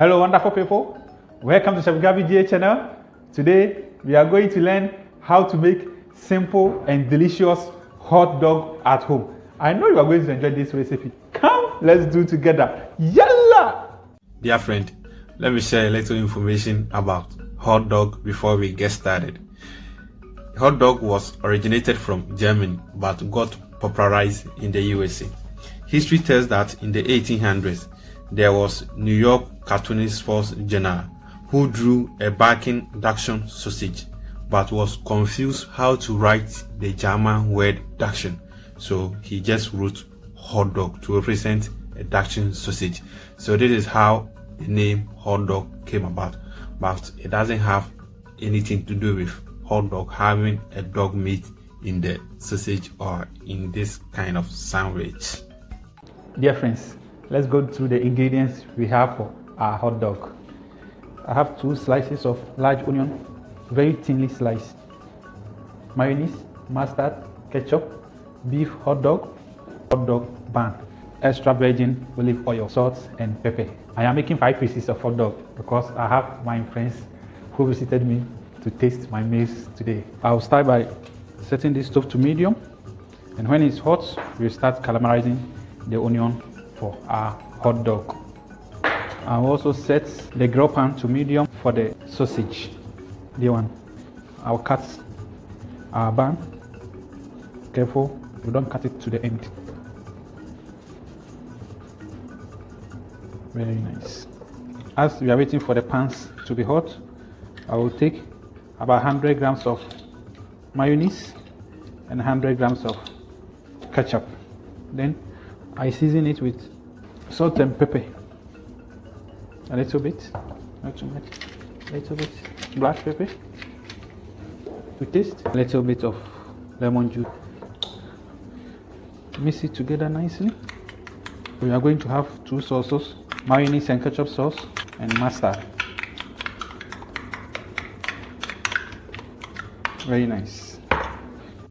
Hello wonderful people, welcome to Chef Gabby GA channel. Today we are going to learn how to make simple and delicious hot dog at home. I know you are going to enjoy this recipe. Come, let's do it together. Yalla! Dear friend, let me share a little information about hot dog before we get started. Hot dog was originated from Germany but got popularized in the USA. History tells that in the 1800s, there was New York cartoonist Force General who drew a bacon Dachshund sausage but was confused how to write the German word Dachshund, so he just wrote hot dog to represent a Dachshund sausage. So this is how the name hot dog came about, but it doesn't have anything to do with hot dog having a dog meat in the sausage or in this kind of sandwich. Dear friends, let's go through the ingredients we have for our hot dog. I have 2 slices of large onion, very thinly sliced, mayonnaise, mustard, ketchup, beef hot dog bun, extra virgin olive oil, salt and pepper. I am making 5 pieces of hot dog because I have my friends who visited me to taste my meals today. I'll start by setting this stove to medium, and when it's hot, we'll start caramelizing the onion for our hot dog. I'll also set the grill pan to medium for the sausage. The one, I'll cut our bun. Careful, you don't cut it to the end. Very nice. As we are waiting for the pans to be hot, I will take about 100 grams of mayonnaise and 100 grams of ketchup. Then I season it with salt and pepper. A little bit, not too much. A little bit black pepper to taste. A little bit of lemon juice. Mix it together nicely. We are going to have 2 sauces, mayonnaise and ketchup sauce and mustard. Very nice.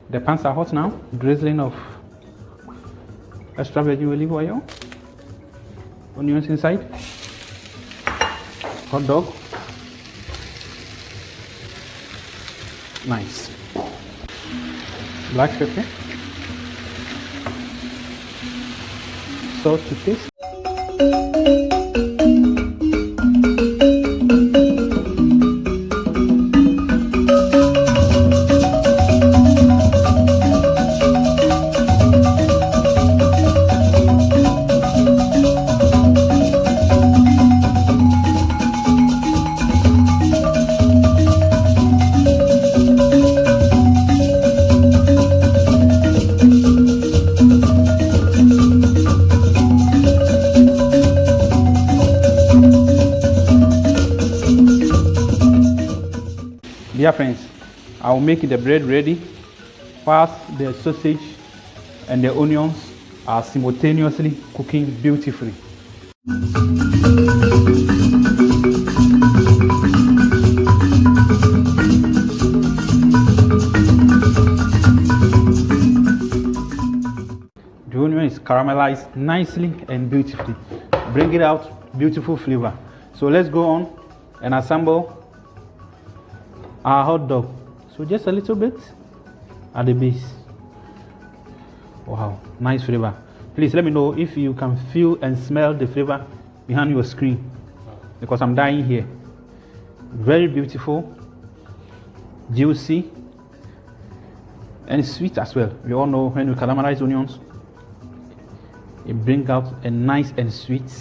The pans are hot now. Drizzling of extra virgin olive oil, onions inside, hot dog, nice, black pepper, salt to taste. Dear friends, I will make the bread ready whilst the sausage and the onions are simultaneously cooking beautifully. The onion is caramelized nicely and beautifully, bringing out beautiful flavor. So let's go on and assemble our hot dog. So just a little bit at the base. Wow, nice flavor. Please let me know if you can feel and smell the flavor behind your screen, because I'm dying here. Very beautiful, juicy and sweet as well. We all know when we caramelize onions, it brings out a nice and sweet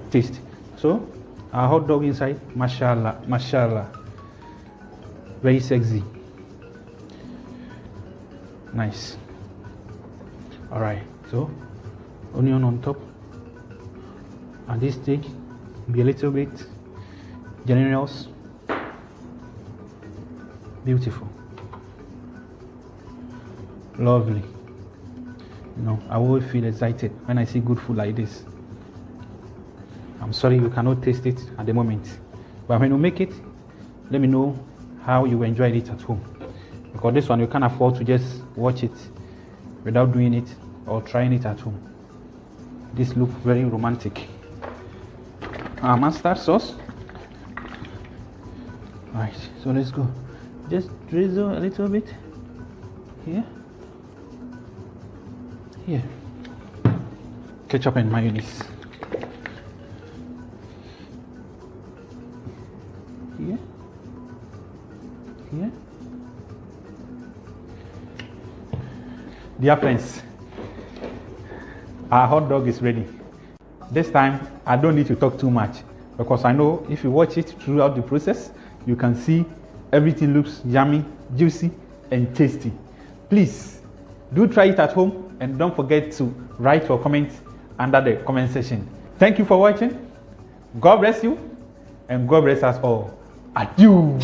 taste. So our hot dog inside, mashallah, mashallah. Very sexy. Nice. All right, so onion on top. At this stage, be a little bit generous. Beautiful. Lovely. You know, I always feel excited when I see good food like this. I'm sorry you cannot taste it at the moment, but when you make it, let me know how you enjoyed it at home, because this one you can't afford to just watch it without doing it or trying it at home. This looks very romantic. our mustard sauce. Right, so let's go. Just drizzle a little bit here. Here. Ketchup and mayonnaise. Here. Here. Dear friends, our hot dog is ready. This time, I don't need to talk too much because I know if you watch it throughout the process, you can see everything looks yummy, juicy, and tasty. Please, do try it at home and don't forget to write your comments under the comment section. Thank you for watching. God bless you and God bless us all. Adieu.